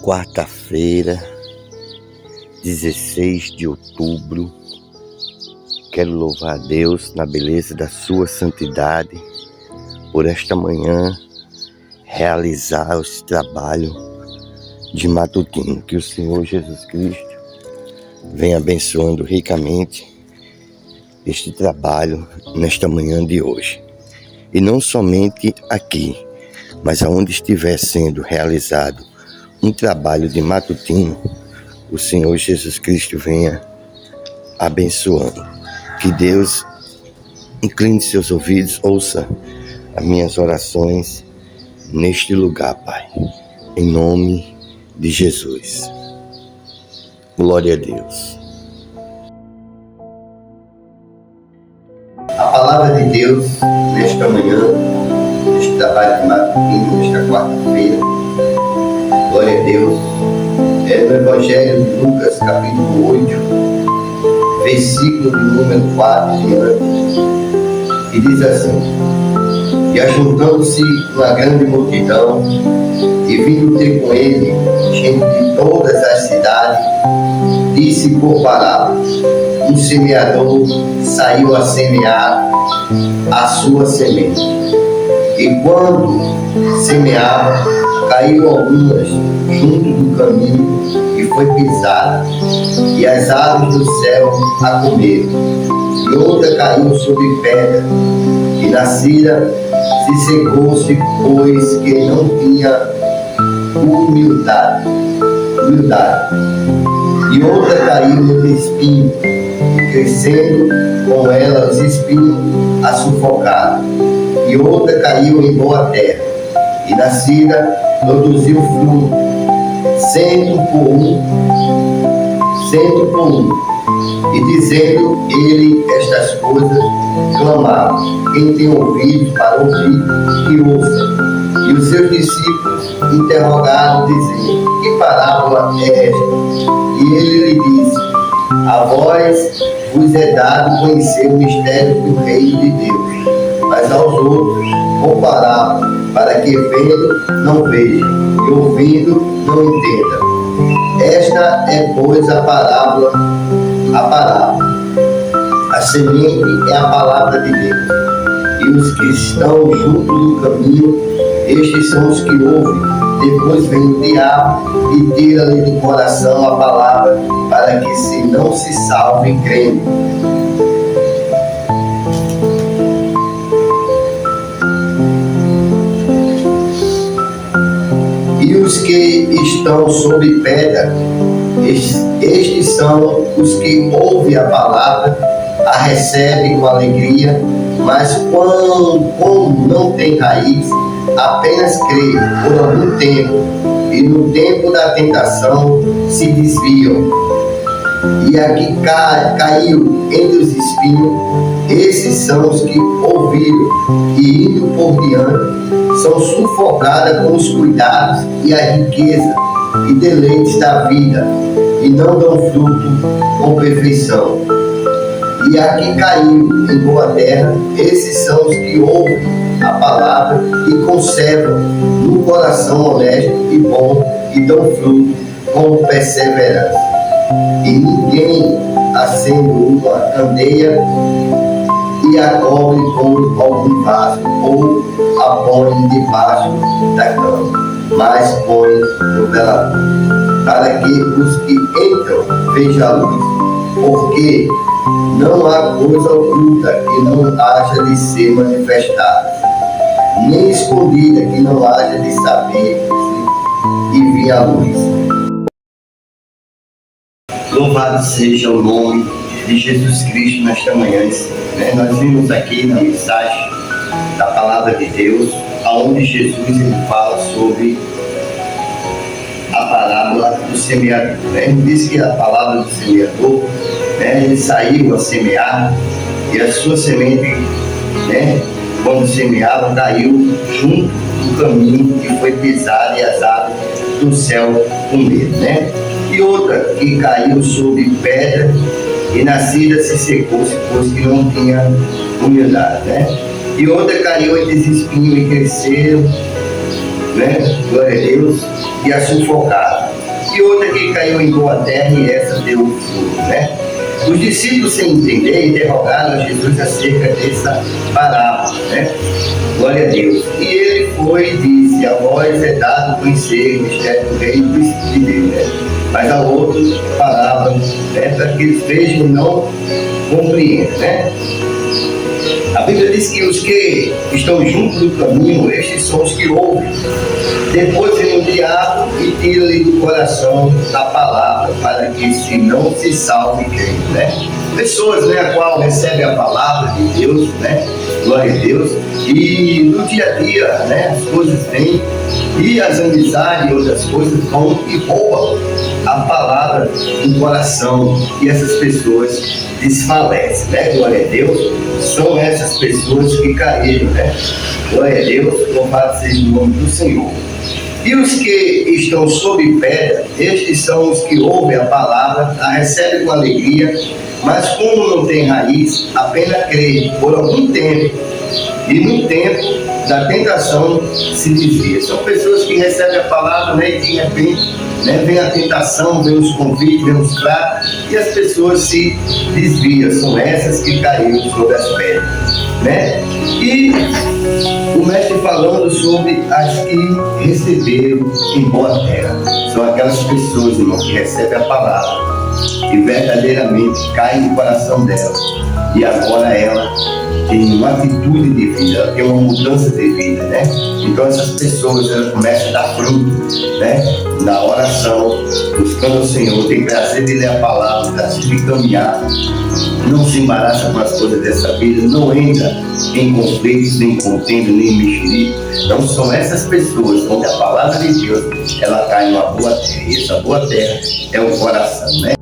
Quarta-feira, 16 de outubro, quero louvar a Deus na beleza da sua santidade, por esta manhã realizar esse trabalho de matutino. Que o Senhor Jesus Cristo venha abençoando ricamente este trabalho nesta manhã de hoje. E não somente aqui, mas aonde estiver sendo realizado um trabalho de matutino, o Senhor Jesus Cristo venha abençoando. Que Deus incline seus ouvidos, ouça as minhas orações neste lugar, Pai, em nome de Jesus. Glória a Deus. A palavra de Deus nesta manhã, neste trabalho de matutino, nesta quarta-feira, glória a Deus, é no Evangelho de Lucas, capítulo 8, versículo de número 4 em diante, que diz assim: E ajuntando-se uma grande multidão, e vindo ter com ele gente de todas as cidades, disse por parábola: Um semeador saiu a semear a sua semente. E quando semeava, caiu algumas junto do caminho e foi pisada, e as aves do céu a comeram. E outra caiu sobre pedra, e nascida se secou-se, pois que não tinha humildade. E outra caiu no espinho, e crescendo com ela os espinhos a sufocaram. E outra caiu em boa terra, e nascida produziu fruto, cento por um. E dizendo ele estas coisas, clamava: Quem tem ouvidos para ouvir, que ouça. E os seus discípulos interrogaram, dizendo: Que parábola é esta? E ele lhe disse: A vós vos é dado conhecer o mistério do reino de Deus, mas aos outros por parábola, para que vendo não vejam, e ouvindo não entendam. Esta é, pois, a parábola. A semente é a palavra de Deus. E os que estão junto do caminho, estes são os que ouvem. Depois vem o diabo e tira-lhe do coração a palavra, para que se não se salve crendo. E os que estão sob pedra, estes são os que ouvem a palavra, a recebem com alegria, mas como não tem raiz, apenas creem por algum tempo, e no tempo da tentação se desviam. E aqui caiu entre os espinhos, esses são os que ouviram, e indo por diante, são sufocadas com os cuidados e a riqueza e deleites da vida, e não dão fruto com perfeição. E aqui caiu em boa terra, esses são os que ouvem a palavra e conservam no coração honesto e bom, e dão fruto com perseverança. E ninguém acende uma candeia e a cobre com algum vaso, ou a põe debaixo da cama, mas põe no velador, para que os que entram vejam a luz. Porque não há coisa oculta que não haja de ser manifestada, nem escondida que não haja de saber e vir à luz. Louvado seja o nome de Jesus Cristo nesta manhã. Nós vimos aqui na mensagem da palavra de Deus, onde Jesus ele fala sobre a parábola do semeador. Ele diz que a palavra do semeador, ele saiu a semear, e a sua semente, quando semeava, caiu junto do caminho, e foi pisada, e as aves do céu comeram. E outra que caiu sobre pedra, e nascida se secou-se, pois que não tinha humildade. E outra caiu entre os espinhos e cresceram, glória a Deus, e a sufocaram. e outra que caiu em boa terra e essa deu fruto, né? Os discípulos, sem entender, interrogaram a Jesus acerca dessa parábola, né? Glória a Deus. E ele foi e disse: a vós é dado conhecer o mistério do reino de Deus, né? Mas a outros parábola, né? Para que eles vejam e não compreendam, né? A Bíblia diz que os que estão juntos do caminho, estes são os que ouvem. Depois vem o diabo e tira-lhe do coração a palavra, para que não se salve quem, né? Pessoas, né, a qual recebem a palavra de Deus, né? Glória a Deus. E no dia a dia, né, as coisas vêm e as amizades e outras coisas vão e roubam a palavra do coração, e essas pessoas desfalecem, né? Glória a Deus. São essas pessoas que caíram, né? Glória a Deus, louvado seja o nome do Senhor. E os que estão sob pedra, estes são os que ouvem a palavra, a recebem com alegria, mas como não tem raiz, apenas creem por algum tempo, e no tempo da tentação se desvia. São pessoas que recebem a palavra, né, e de repente, né, vem a tentação, vem os convites, vem os pratos, e as pessoas se desviam. São essas que caíram sobre as pedras, né? E o mestre falando sobre as que receberam em boa terra. São aquelas pessoas, irmão, que recebem a palavra e verdadeiramente caem no coração dela. E agora ela tem uma atitude de vida, ela tem uma mudança de vida, né? Então essas pessoas, elas começam a dar fruto, né? Na oração, buscando o Senhor, tem prazer de ler a palavra, prazer de caminhar, não se embaraça com as coisas dessa vida, não entra em conflitos, nem contenda, nem mexerico. Então são essas pessoas, onde a palavra de Deus, ela cai numa boa terra, e essa boa terra é o coração, né?